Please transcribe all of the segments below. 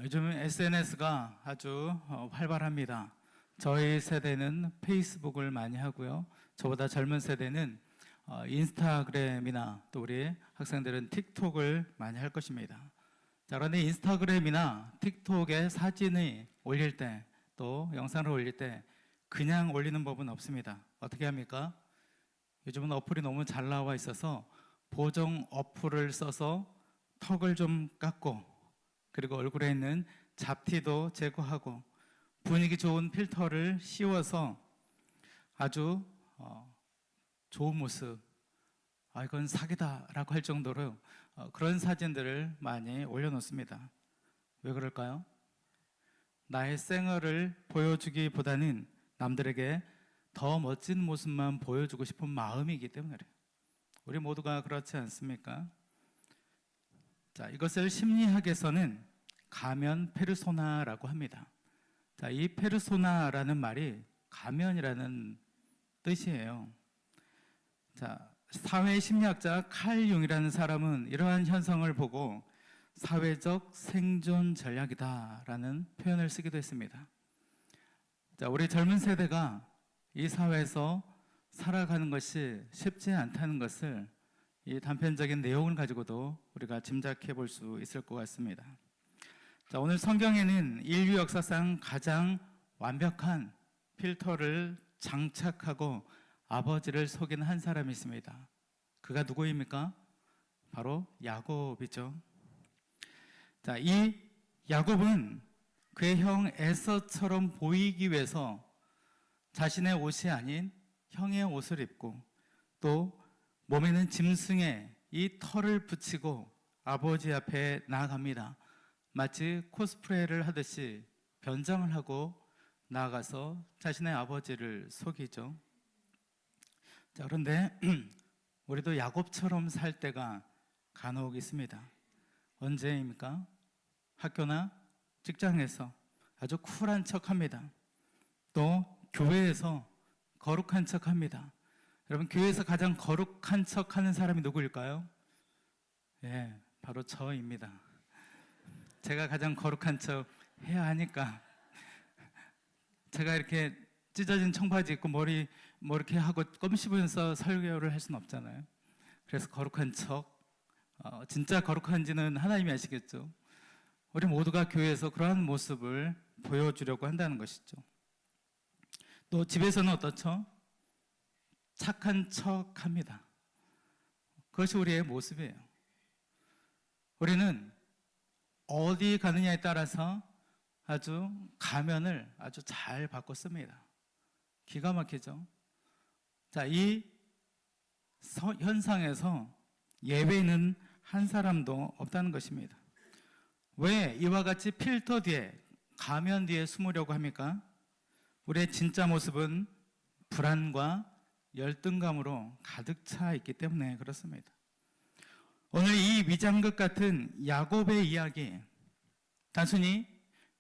요즘 SNS가 아주 활발합니다. 저희 세대는 페이스북을 많이 하고요. 저보다 젊은 세대는 인스타그램이나 또 우리 학생들은 틱톡을 많이 할 것입니다. 자, 그런데 인스타그램이나 틱톡에 사진을 올릴 때, 또 영상을 올릴 때 그냥 올리는 법은 없습니다. 어떻게 합니까? 요즘은 어플이 너무 잘 나와 있어서 보정 어플을 써서 턱을 좀 깎고, 그리고 얼굴에 있는 잡티도 제거하고 분위기 좋은 필터를 씌워서 아주 좋은 모습, 이건 사기다라고 할 정도로 그런 사진들을 많이 올려놓습니다. 왜 그럴까요? 나의 생얼을 보여주기보다는 남들에게 더 멋진 모습만 보여주고 싶은 마음이기 때문에 그래요. 우리 모두가 그렇지 않습니까? 자, 이것을 심리학에서는 가면 페르소나라고 합니다. 자, 이 페르소나라는 말이 가면이라는 뜻이에요. 자, 사회 심리학자 칼 융이라는 사람은 이러한 현상을 보고 사회적 생존 전략이다라는 표현을 쓰기도 했습니다. 자, 우리 젊은 세대가 이 사회에서 살아가는 것이 쉽지 않다는 것을 이 단편적인 내용을 가지고도 우리가 짐작해 볼 수 있을 것 같습니다. 자, 오늘 성경에는 인류 역사상 가장 완벽한 필터를 장착하고 아버지를 속인 한 사람이 있습니다. 그가 누구입니까? 바로 야곱이죠. 자, 이 야곱은 그의 형 에서처럼 보이기 위해서 자신의 옷이 아닌 형의 옷을 입고 또 몸에는 짐승의 이 털을 붙이고 아버지 앞에 나아갑니다. 마치 코스프레를 하듯이 변장을 하고 나아가서 자신의 아버지를 속이죠. 자, 그런데 우리도 야곱처럼 살 때가 간혹 있습니다. 언제입니까? 학교나 직장에서 아주 쿨한 척합니다. 또 교회에서 거룩한 척합니다. 여러분, 교회에서 가장 거룩한 척하는 사람이 누구일까요? 예, 바로 저입니다. 제가 가장 거룩한 척 해야 하니까. 제가 이렇게 찢어진 청바지 입고 머리 뭐 이렇게 하고 껌 씹으면서 설교를 할 수는 없잖아요. 그래서 거룩한 척, 진짜 거룩한지는 하나님이 아시겠죠. 우리 모두가 교회에서 그러한 모습을 보여주려고 한다는 것이죠. 또 집에서는 어떻죠? 착한 척 합니다. 그것이 우리의 모습이에요. 우리는 어디 가느냐에 따라서 아주 가면을 아주 잘 바꿔 씁니다. 기가 막히죠? 자, 이 현상에서 예외는 한 사람도 없다는 것입니다. 왜 이와 같이 필터 뒤에, 가면 뒤에 숨으려고 합니까? 우리의 진짜 모습은 불안과 열등감으로 가득 차 있기 때문에 그렇습니다. 오늘 이 위장극 같은 야곱의 이야기, 단순히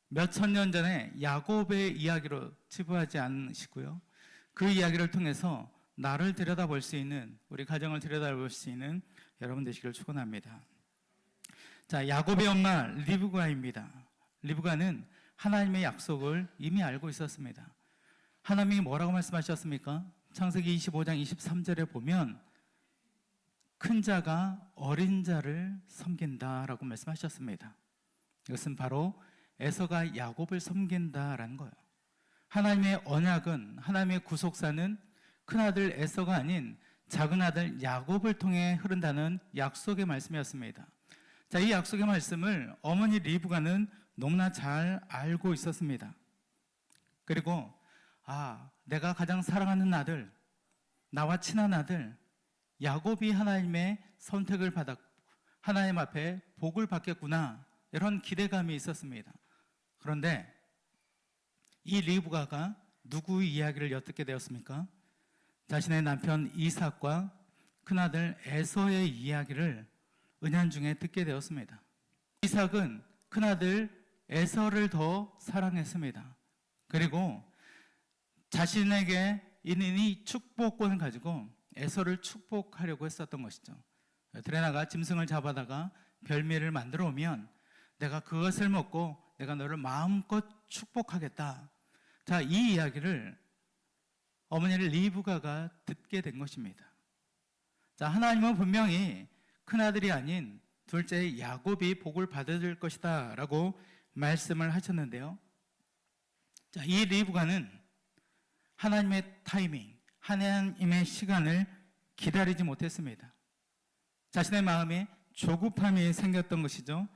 몇천 년 전에 야곱의 이야기로 치부하지 않으시고요. 그 이야기를 통해서 나를 들여다볼 수 있는, 우리 가정을 들여다볼 수 있는 여러분 되시기를 축원합니다. 자, 야곱의 엄마 리브가입니다. 리브가는 하나님의 약속을 이미 알고 있었습니다. 하나님이 뭐라고 말씀하셨습니까? 창세기 25장 23절에 보면 큰 자가 어린 자를 섬긴다라고 말씀하셨습니다. 이것은 바로 에서가 야곱을 섬긴다라는 거예요. 하나님의 언약은, 하나님의 구속사는 큰아들 에서가 아닌 작은아들 야곱을 통해 흐른다는 약속의 말씀이었습니다. 자, 이 약속의 말씀을 어머니 리브가는 너무나 잘 알고 있었습니다. 그리고 내가 가장 사랑하는 아들, 나와 친한 아들 야곱이 하나님의 선택을 받았고 하나님 앞에 복을 받겠구나, 이런 기대감이 있었습니다. 그런데 이 리브가가 누구의 이야기를 엿듣게 되었습니까? 자신의 남편 이삭과 큰아들 에서의 이야기를 은연중에 듣게 되었습니다. 이삭은 큰아들 에서를 더 사랑했습니다. 그리고 자신에게 있는 이 축복권을 가지고 에서를 축복하려고 했었던 것이죠. 들에나가 짐승을 잡아다가 별미를 만들어 오면 내가 그것을 먹고 내가 너를 마음껏 축복하겠다. 자, 이 이야기를 어머니 리브가가 듣게 된 것입니다. 자, 하나님은 분명히 큰아들이 아닌 둘째 야곱이 복을 받을 것이다 라고 말씀을 하셨는데요. 자, 이 리브가는 하나님의 타이밍, 하나님의 시간을 기다리지 못했습니다. 자신의 마음에 조급함이 생겼던 것이죠.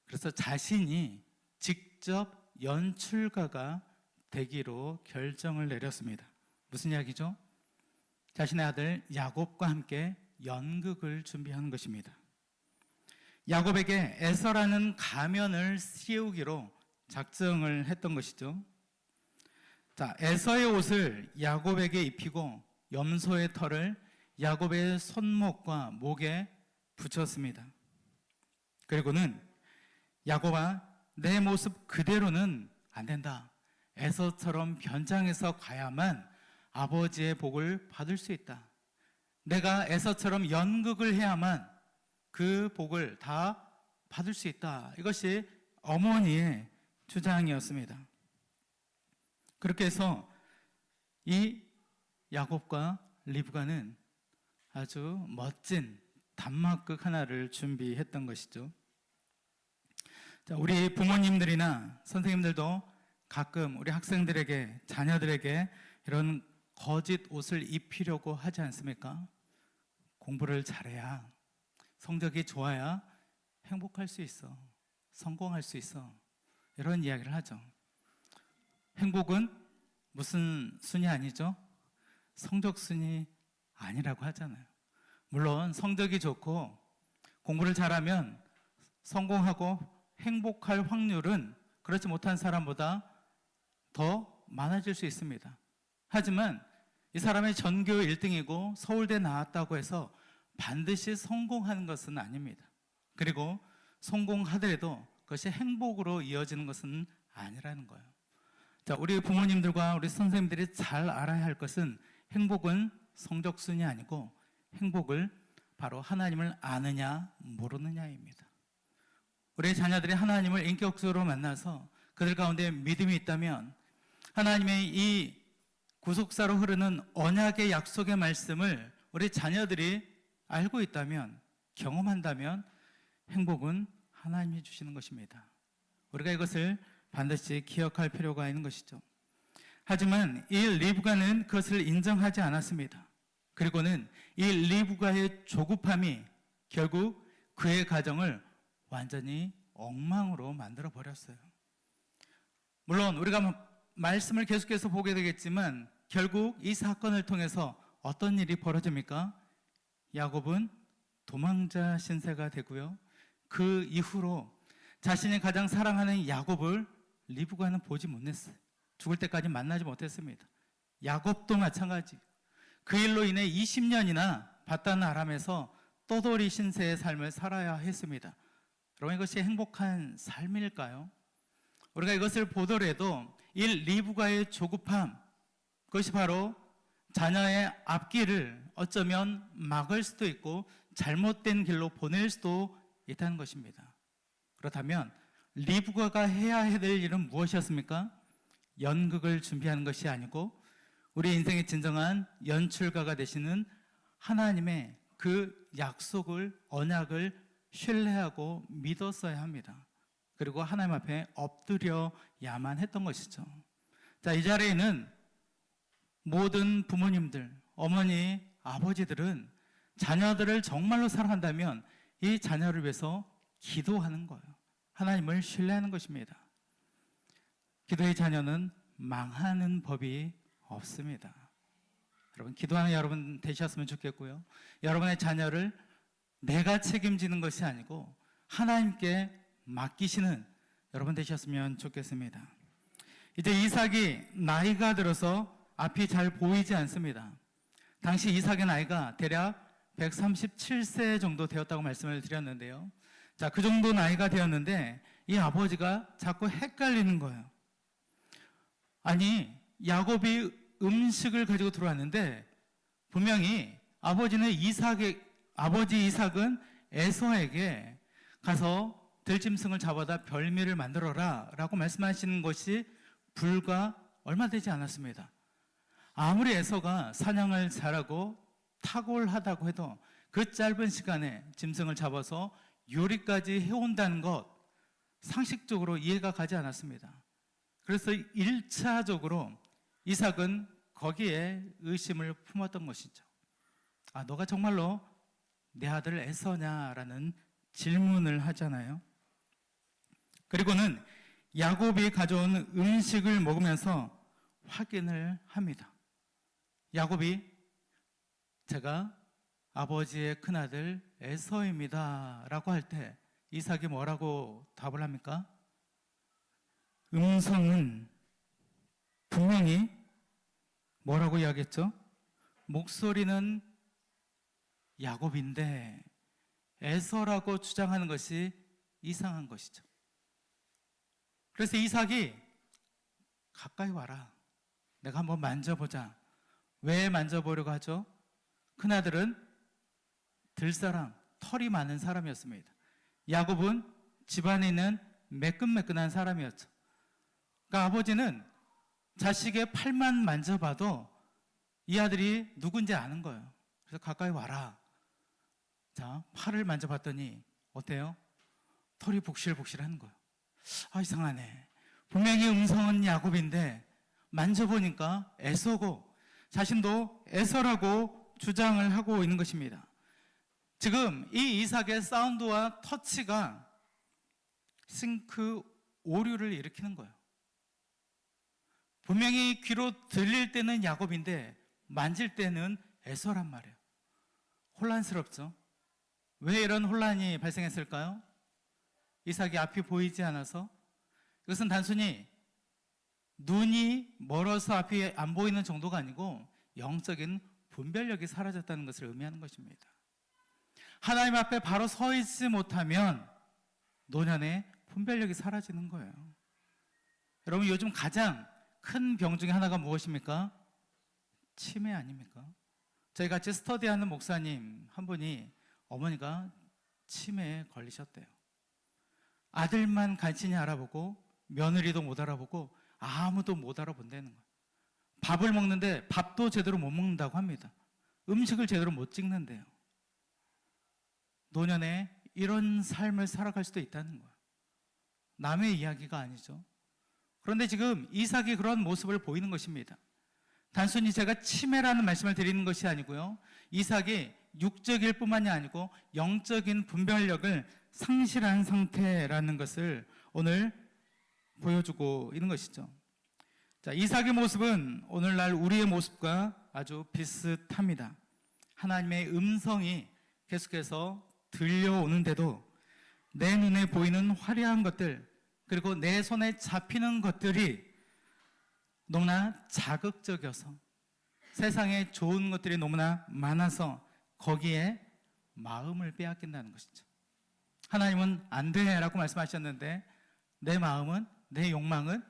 그래서 자신이 직접 연출가가 되기로 결정을 내렸습니다. 무슨 이야기죠? 자신의 아들 야곱과 함께 연극을 준비하는 것입니다. 야곱에게 에서라는 가면을 씌우기로 작정을 했던 것이죠. 자, 에서의 옷을 야곱에게 입히고 염소의 털을 야곱의 손목과 목에 붙였습니다. 그리고는 야곱아, 내 모습 그대로는 안 된다. 에서처럼 변장해서 가야만 아버지의 복을 받을 수 있다. 내가 에서처럼 연극을 해야만 그 복을 다 받을 수 있다. 이것이 어머니의 주장이었습니다. 그렇게 해서 이 야곱과 리브가는 아주 멋진 단막극 하나를 준비했던 것이죠. 자, 우리 부모님들이나 선생님들도 가끔 우리 학생들에게, 자녀들에게 이런 거짓 옷을 입히려고 하지 않습니까? 공부를 잘해야, 성적이 좋아야 행복할 수 있어, 성공할 수 있어, 이런 이야기를 하죠. 행복은 무슨 순위 아니죠? 성적 순위 아니라고 하잖아요. 물론 성적이 좋고 공부를 잘하면 성공하고 행복할 확률은 그렇지 못한 사람보다 더 많아질 수 있습니다. 하지만 이 사람이 전교 1등이고 서울대 나왔다고 해서 반드시 성공하는 것은 아닙니다. 그리고 성공하더라도 그것이 행복으로 이어지는 것은 아니라는 거예요. 자, 우리 부모님들과 우리 선생님들이 잘 알아야 할 것은 행복은 성적순이 아니고 행복을 바로 하나님을 아느냐 모르느냐입니다. 우리 자녀들이 하나님을 인격적으로 만나서 그들 가운데 믿음이 있다면 하나님의 이 구속사로 흐르는 언약의 약속의 말씀을 우리 자녀들이 알고 있다면, 경험한다면 행복은 하나님이 주시는 것입니다. 우리가 이것을 반드시 기억할 필요가 있는 것이죠. 하지만 이 리브가는 그것을 인정하지 않았습니다. 그리고는 이 리브가의 조급함이 결국 그의 가정을 완전히 엉망으로 만들어 버렸어요. 물론 우리가 말씀을 계속해서 보게 되겠지만 결국 이 사건을 통해서 어떤 일이 벌어집니까? 야곱은 도망자 신세가 되고요. 그 이후로 자신이 가장 사랑하는 야곱을 리브가는 보지 못했어요. 죽을 때까지 만나지 못했습니다. 야곱도 마찬가지. 그 일로 인해 20년이나 바단 아람에서 떠돌이 신세의 삶을 살아야 했습니다. 여러분, 이것이 행복한 삶일까요? 우리가 이것을 보더라도 이 리브가의 조급함, 그것이 바로 자녀의 앞길을 어쩌면 막을 수도 있고 잘못된 길로 보낼 수도 있다는 것입니다. 그렇다면 리브가가 해야 될 일은 무엇이었습니까? 연극을 준비하는 것이 아니고 우리 인생의 진정한 연출가가 되시는 하나님의 그 약속을, 언약을 신뢰하고 믿었어야 합니다. 그리고 하나님 앞에 엎드려야만 했던 것이죠. 자, 이 자리에는 모든 부모님들, 어머니, 아버지들은 자녀들을 정말로 사랑한다면 이 자녀를 위해서 기도하는 거예요. 하나님을 신뢰하는 것입니다. 기도의 자녀는 망하는 법이 없습니다. 여러분, 기도하는 여러분 되셨으면 좋겠고요. 여러분의 자녀를 내가 책임지는 것이 아니고 하나님께 맡기시는 여러분 되셨으면 좋겠습니다. 이제 이삭이 나이가 들어서 앞이 잘 보이지 않습니다. 당시 이삭의 나이가 대략 137세 정도 되었다고 말씀을 드렸는데요. 자, 그 정도 나이가 되었는데 이 아버지가 자꾸 헷갈리는 거예요. 아니, 야곱이 음식을 가지고 들어왔는데 분명히 아버지 이삭은 에서에게 가서 들짐승을 잡아다 별미를 만들어라 라고 말씀하시는 것이 불과 얼마 되지 않았습니다. 아무리 에서가 사냥을 잘하고 탁월하다고 해도 그 짧은 시간에 짐승을 잡아서 요리까지 해온다는 것, 상식적으로 이해가 가지 않았습니다. 그래서 1차적으로 이삭은 거기에 의심을 품었던 것이죠. 아, 너가 정말로 내 아들 에서냐라는 질문을 하잖아요. 그리고는 야곱이 가져온 음식을 먹으면서 확인을 합니다. 야곱이 제가 아버지의 큰아들 에서입니다 라고 할 때 이삭이 뭐라고 답을 합니까? 음성은 분명히 뭐라고 이야기했죠? 목소리는 야곱인데 에서라고 주장하는 것이 이상한 것이죠. 그래서 이삭이 가까이 와라. 내가 한번 만져보자. 왜 만져보려고 하죠? 큰아들은 들사람, 털이 많은 사람이었습니다. 야곱은 집안에 있는 매끈매끈한 사람이었죠. 그러니까 아버지는 자식의 팔만 만져봐도 이 아들이 누군지 아는 거예요. 그래서 가까이 와라. 자, 팔을 만져봤더니 어때요? 털이 복실복실한 거예요. 아, 이상하네. 분명히 음성은 야곱인데 만져보니까 에서고 자신도 에서라고 주장을 하고 있는 것입니다. 지금 이 이삭의 사운드와 터치가 싱크 오류를 일으키는 거예요. 분명히 귀로 들릴 때는 야곱인데 만질 때는 에서란 말이에요. 혼란스럽죠? 왜 이런 혼란이 발생했을까요? 이삭이 앞이 보이지 않아서? 이것은 단순히 눈이 멀어서 앞이 안 보이는 정도가 아니고 영적인 분별력이 사라졌다는 것을 의미하는 것입니다. 하나님 앞에 바로 서 있지 못하면 노년의 분별력이 사라지는 거예요. 여러분, 요즘 가장 큰 병 중에 하나가 무엇입니까? 치매 아닙니까? 저희 같이 스터디하는 목사님 한 분이 어머니가 치매에 걸리셨대요. 아들만 간신히 알아보고 며느리도 못 알아보고 아무도 못 알아본다는 거예요. 밥을 먹는데 밥도 제대로 못 먹는다고 합니다. 음식을 제대로 못 찍는데요. 노년에 이런 삶을 살아갈 수도 있다는 거예요. 남의 이야기가 아니죠. 그런데 지금 이삭이 그런 모습을 보이는 것입니다. 단순히 제가 치매라는 말씀을 드리는 것이 아니고요. 이삭이 육적일 뿐만이 아니고 영적인 분별력을 상실한 상태라는 것을 오늘 보여주고 있는 것이죠. 자, 이삭의 모습은 오늘날 우리의 모습과 아주 비슷합니다. 하나님의 음성이 계속해서 들려오는데도 내 눈에 보이는 화려한 것들, 그리고 내 손에 잡히는 것들이 너무나 자극적이어서 세상에 좋은 것들이 너무나 많아서 거기에 마음을 빼앗긴다는 것이죠. 하나님은 안 돼라고 말씀하셨는데 내 마음은, 내 욕망은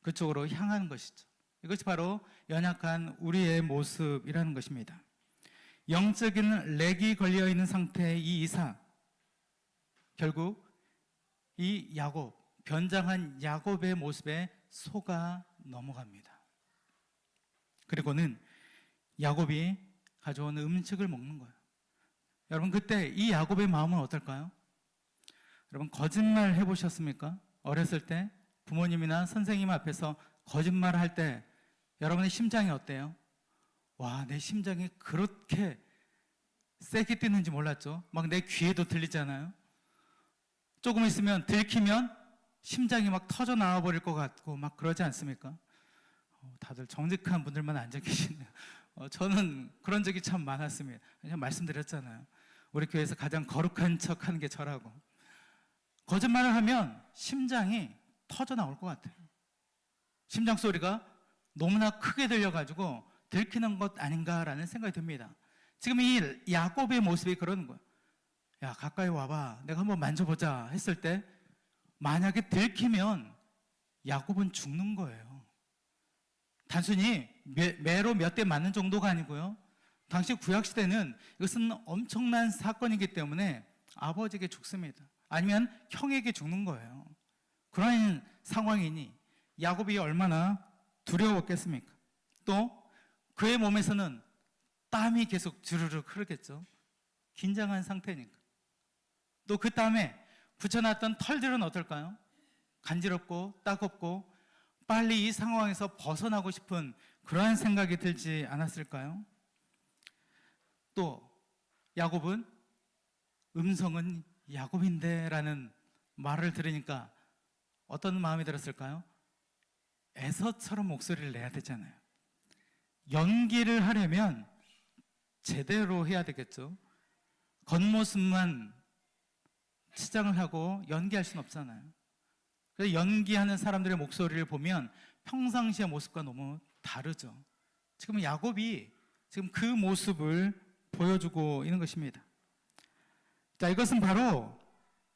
그쪽으로 향하는 것이죠. 이것이 바로 연약한 우리의 모습이라는 것입니다. 영적인 렉이 걸려있는 상태의 이 이삭, 결국 이 야곱, 변장한 야곱의 모습에 속아 넘어갑니다. 그리고는 야곱이 가져온 음식을 먹는 거예요. 여러분, 그때 이 야곱의 마음은 어떨까요? 여러분, 거짓말 해보셨습니까? 어렸을 때 부모님이나 선생님 앞에서 거짓말을 할 때 여러분의 심장이 어때요? 와, 내 심장이 그렇게 세게 뛰는지 몰랐죠. 막 내 귀에도 들리잖아요. 조금 있으면 들키면 심장이 막 터져 나와 버릴 것 같고 막 그러지 않습니까? 다들 정직한 분들만 앉아 계시네요. 저는 그런 적이 참 많았습니다. 그냥 말씀드렸잖아요. 우리 교회에서 가장 거룩한 척 하는 게 저라고. 거짓말을 하면 심장이 터져 나올 것 같아요. 심장 소리가 너무나 크게 들려가지고 들키는 것 아닌가라는 생각이 듭니다. 지금 이 야곱의 모습이 그러는 거예요. 야, 가까이 와봐. 내가 한번 만져보자 했을 때 만약에 들키면 야곱은 죽는 거예요. 단순히 매로 몇 대 맞는 정도가 아니고요. 당시 구약시대는 이것은 엄청난 사건이기 때문에 아버지에게 죽습니다. 아니면 형에게 죽는 거예요. 그런 상황이니 야곱이 얼마나 두려웠겠습니까? 또 그의 몸에서는 땀이 계속 주르륵 흐르겠죠. 긴장한 상태니까. 또 그 땀에 붙여놨던 털들은 어떨까요? 간지럽고 따갑고 빨리 이 상황에서 벗어나고 싶은 그러한 생각이 들지 않았을까요? 또 야곱은 음성은 야곱인데 라는 말을 들으니까 어떤 마음이 들었을까요? 에서처럼 목소리를 내야 되잖아요. 연기를 하려면 제대로 해야 되겠죠. 겉모습만 치장을 하고 연기할 수는 없잖아요. 그래서 연기하는 사람들의 목소리를 보면 평상시의 모습과 너무 다르죠. 지금 야곱이 지금 그 모습을 보여주고 있는 것입니다. 자, 이것은 바로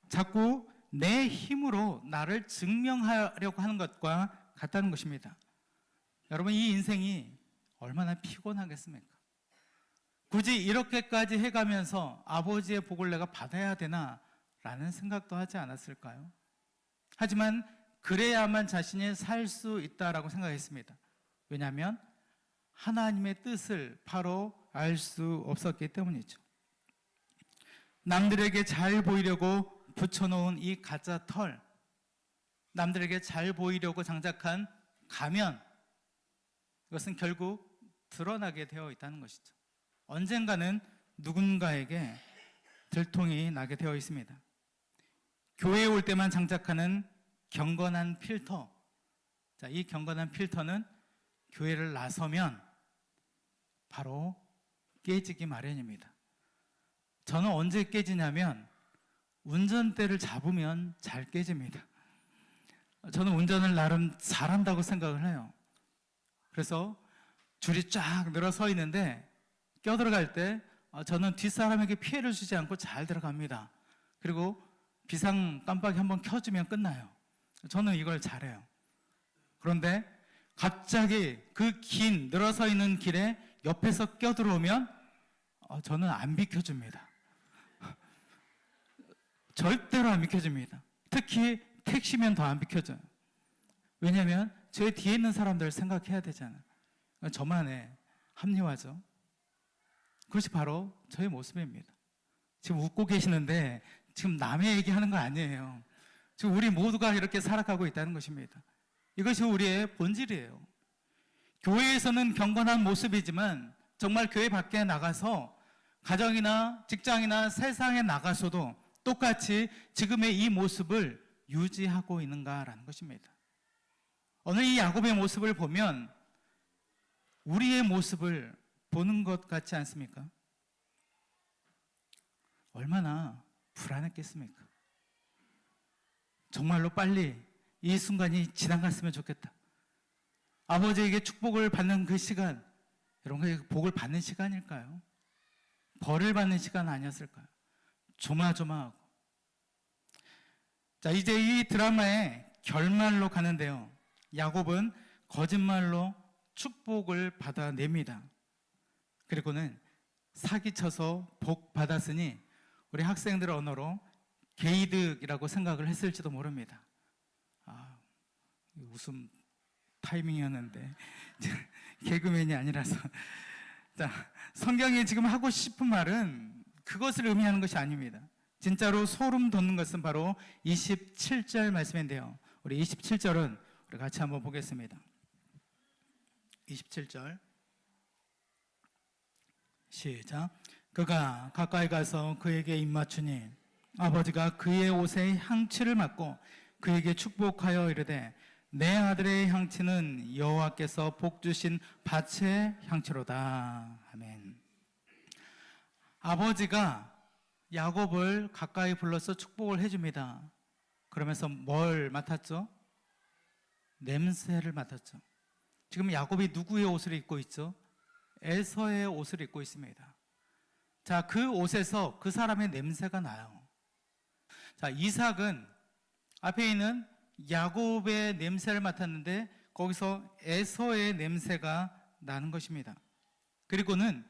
자꾸 내 힘으로 나를 증명하려고 하는 것과 같다는 것입니다. 여러분, 이 인생이 얼마나 피곤하겠습니까? 굳이 이렇게까지 해가면서 아버지의 복을 내가 받아야 되나? 라는 생각도 하지 않았을까요? 하지만 그래야만 자신이 살 수 있다라고 생각했습니다. 왜냐하면 하나님의 뜻을 바로 알 수 없었기 때문이죠. 남들에게 잘 보이려고 붙여놓은 이 가짜 털, 남들에게 잘 보이려고 장착한 가면, 이것은 결국 드러나게 되어 있다는 것이죠. 언젠가는 누군가에게 들통이 나게 되어 있습니다. 교회에 올 때만 장착하는 경건한 필터. 자, 이 경건한 필터는 교회를 나서면 바로 깨지기 마련입니다. 저는 언제 깨지냐면 운전대를 잡으면 잘 깨집니다. 저는 운전을 나름 잘한다고 생각을 해요. 그래서 줄이 쫙 늘어서 있는데 껴들어갈 때 저는 뒷사람에게 피해를 주지 않고 잘 들어갑니다. 그리고 비상 깜빡이 한번 켜주면 끝나요. 저는 이걸 잘해요. 그런데 갑자기 그 긴 늘어서 있는 길에 옆에서 껴들어오면 저는 안 비켜줍니다. 절대로 안 비켜줍니다. 특히 택시면 더 안 비켜줘요. 왜냐하면 제 뒤에 있는 사람들 생각해야 되잖아요. 저만의 합리화죠. 그것이 바로 저의 모습입니다. 지금 웃고 계시는데 지금 남의 얘기하는 거 아니에요. 지금 우리 모두가 이렇게 살아가고 있다는 것입니다. 이것이 우리의 본질이에요. 교회에서는 경건한 모습이지만 정말 교회 밖에 나가서 가정이나 직장이나 세상에 나가서도 똑같이 지금의 이 모습을 유지하고 있는가라는 것입니다. 오늘 이 야곱의 모습을 보면 우리의 모습을 보는 것 같지 않습니까? 얼마나 불안했겠습니까? 정말로 빨리 이 순간이 지나갔으면 좋겠다. 아버지에게 축복을 받는 그 시간, 여러분, 복을 받는 시간일까요? 벌을 받는 시간 아니었을까요? 조마조마하고. 자, 이제 이 드라마의 결말로 가는데요. 야곱은 거짓말로 축복을 받아냅니다. 그리고는 사기쳐서 복 받았으니 우리 학생들의 언어로 게이득이라고 생각을 했을지도 모릅니다. 웃음 타이밍이었는데 개그맨이 아니라서. 자, 성경이 지금 하고 싶은 말은 그것을 의미하는 것이 아닙니다. 진짜로 소름 돋는 것은 바로 27절 말씀인데요. 우리 27절은 우리 같이 한번 보겠습니다. 27절 시작. 그가 가까이 가서 그에게 입맞추니 아버지가 그의 옷에 향취를 맡고 그에게 축복하여 이르되 내 아들의 향취는 여호와께서 복 주신 밭의 향취로다. 아멘. 아버지가 야곱을 가까이 불러서 축복을 해줍니다. 그러면서 뭘 맡았죠? 냄새를 맡았죠. 지금 야곱이 누구의 옷을 입고 있죠? 에서의 옷을 입고 있습니다. 자, 그 옷에서 그 사람의 냄새가 나요. 자, 이삭은 앞에 있는 야곱의 냄새를 맡았는데 거기서 에서의 냄새가 나는 것입니다. 그리고는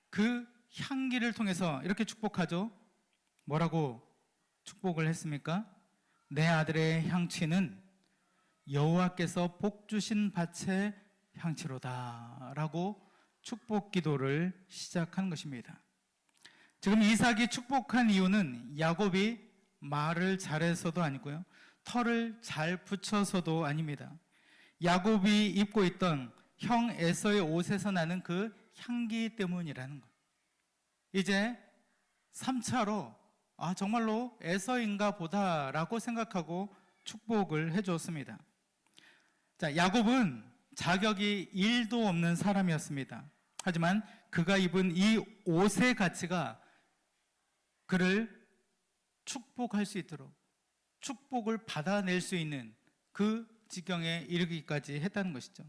그 향기를 통해서 이렇게 축복하죠. 뭐라고 축복을 했습니까? 내 아들의 향취는 여호와께서 복 주신 밭의 향취로다 라고 축복 기도를 시작한 것입니다. 지금 이삭이 축복한 이유는 야곱이 말을 잘해서도 아니고요, 털을 잘 붙여서도 아닙니다. 야곱이 입고 있던 형 에서의 옷에서 나는 그 향기 때문이라는 것. 이제 3차로 정말로 에서인가 보다라고 생각하고 축복을 해주었습니다. 자, 야곱은 자격이 1도 없는 사람이었습니다. 하지만 그가 입은 이 옷의 가치가 그를 축복할 수 있도록, 축복을 받아낼 수 있는 그 지경에 이르기까지 했다는 것이죠.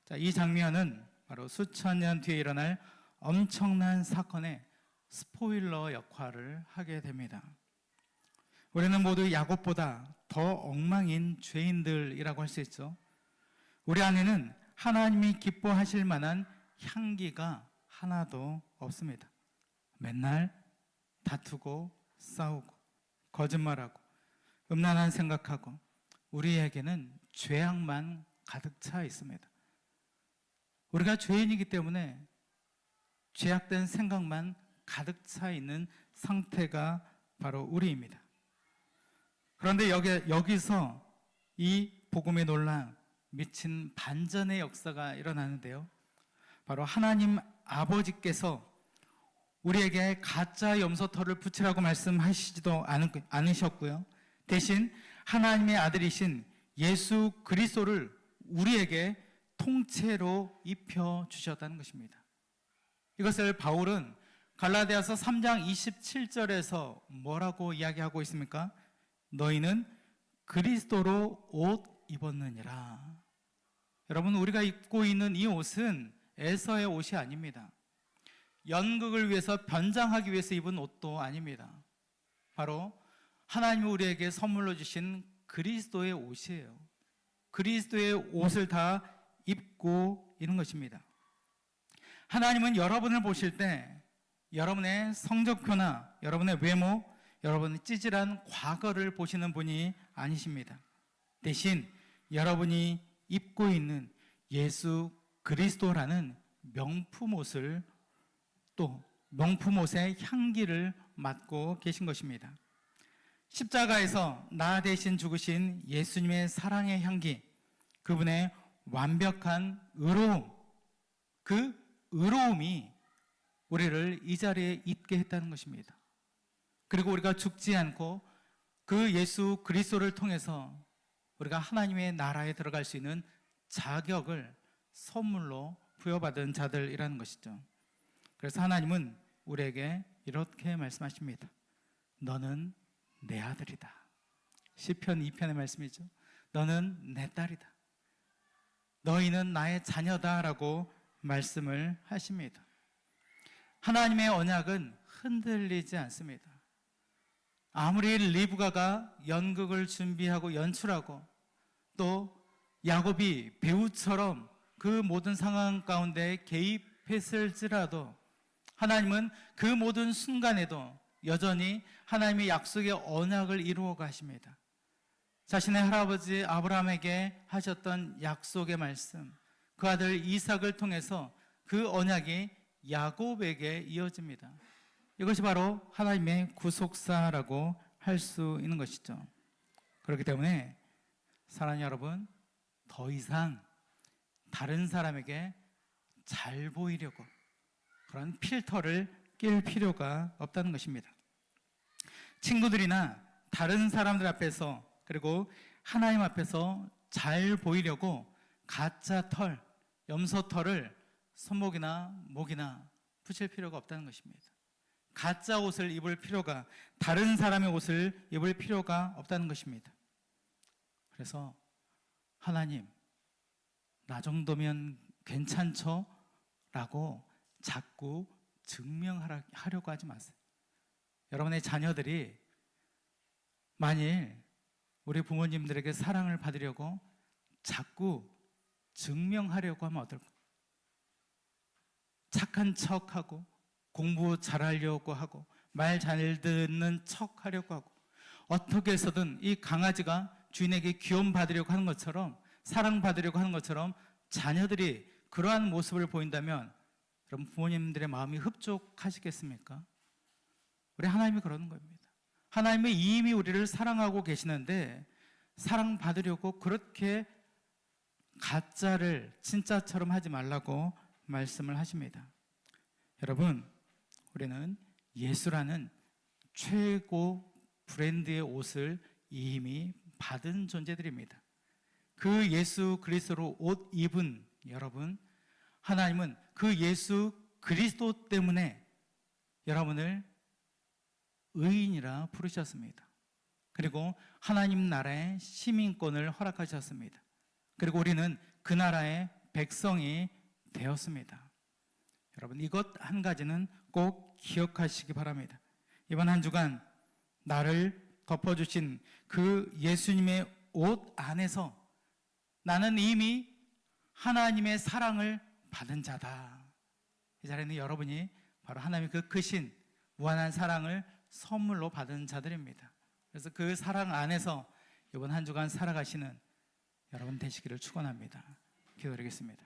자, 이 장면은 바로 수천 년 뒤에 일어날 엄청난 사건의 스포일러 역할을 하게 됩니다. 우리는 모두 야곱보다 더 엉망인 죄인들이라고 할 수 있죠. 우리 안에는 하나님이 기뻐하실 만한 향기가 하나도 없습니다. 맨날 다투고 싸우고 거짓말하고 음란한 생각하고 우리에게는 죄악만 가득 차 있습니다. 우리가 죄인이기 때문에 죄악된 생각만 가득 차 있는 상태가 바로 우리입니다. 그런데 여기서 이 복음의 논란, 미친 반전의 역사가 일어나는데요. 바로 하나님 아버지께서 우리에게 가짜 염소털을 붙이라고 말씀하시지도 않으셨고요. 대신 하나님의 아들이신 예수 그리스도를 우리에게 통째로 입혀주셨다는 것입니다. 이것을 바울은 갈라디아서 3장 27절에서 뭐라고 이야기하고 있습니까? 너희는 그리스도로 옷 입었느니라. 여러분, 우리가 입고 있는 이 옷은 에서의 옷이 아닙니다. 연극을 위해서 변장하기 위해서 입은 옷도 아닙니다. 바로 하나님이 우리에게 선물로 주신 그리스도의 옷이에요. 그리스도의 옷을 다 입고 있는 것입니다. 하나님은 여러분을 보실 때 여러분의 성적표나 여러분의 외모, 여러분의 찌질한 과거를 보시는 분이 아니십니다. 대신 여러분이 입고 있는 예수 그리스도라는 명품 옷을, 또 명품 옷의 향기를 맡고 계신 것입니다. 십자가에서 나 대신 죽으신 예수님의 사랑의 향기, 그분의 완벽한 의로움, 그 의로움이 우리를 이 자리에 있게 했다는 것입니다. 그리고 우리가 죽지 않고 그 예수 그리스도를 통해서 우리가 하나님의 나라에 들어갈 수 있는 자격을 선물로 부여받은 자들이라는 것이죠. 그래서 하나님은 우리에게 이렇게 말씀하십니다. 너는 내 아들이다. 시편 2편의 말씀이죠. 너는 내 딸이다. 너희는 나의 자녀다라고 말씀을 하십니다. 하나님의 언약은 흔들리지 않습니다. 아무리 리브가가 연극을 준비하고 연출하고 또 야곱이 배우처럼 그 모든 상황 가운데 개입했을지라도 하나님은 그 모든 순간에도 여전히 하나님의 약속의 언약을 이루어 가십니다. 자신의 할아버지 아브라함에게 하셨던 약속의 말씀, 그 아들 이삭을 통해서 그 언약이 야곱에게 이어집니다. 이것이 바로 하나님의 구속사라고 할 수 있는 것이죠. 그렇기 때문에 사랑하는 여러분, 더 이상 다른 사람에게 잘 보이려고 그런 필터를 낄 필요가 없다는 것입니다. 친구들이나 다른 사람들 앞에서, 그리고 하나님 앞에서 잘 보이려고 가짜 털, 염소털을 손목이나 목이나 붙일 필요가 없다는 것입니다. 가짜 옷을 입을 필요가, 다른 사람의 옷을 입을 필요가 없다는 것입니다. 그래서 하나님, 나 정도면 괜찮죠? 라고 자꾸 증명하려고 하지 마세요. 여러분의 자녀들이 만일 우리 부모님들에게 사랑을 받으려고 자꾸 증명하려고 하면 어떨까? 착한 척하고 공부 잘하려고 하고 말 잘 듣는 척하려고 하고 어떻게 해서든 이 강아지가 주인에게 귀여움받으려고 하는 것처럼, 사랑받으려고 하는 것처럼 자녀들이 그러한 모습을 보인다면 여러분, 부모님들의 마음이 흡족하시겠습니까? 우리 하나님이 그러는 겁니다. 하나님은 이미 우리를 사랑하고 계시는데 사랑받으려고 그렇게 가짜를 진짜처럼 하지 말라고 말씀을 하십니다. 여러분, 우리는 예수라는 최고 브랜드의 옷을 이미 받은 존재들입니다. 그 예수 그리스도로 옷 입은 여러분, 하나님은 그 예수 그리스도 때문에 여러분을 의인이라 부르셨습니다. 그리고 하나님 나라의 시민권을 허락하셨습니다. 그리고 우리는 그 나라의 백성이 되었습니다. 여러분, 이것 한 가지는 꼭 기억하시기 바랍니다. 이번 한 주간 나를 덮어주신 그 예수님의 옷 안에서 나는 이미 하나님의 사랑을 받은 자다. 이 자리에는 여러분이 바로 하나님의 그 크신 무한한 사랑을 선물로 받은 자들입니다. 그래서 그 사랑 안에서 이번 한 주간 살아가시는 여러분 되시기를 축원합니다. 기도드리겠습니다.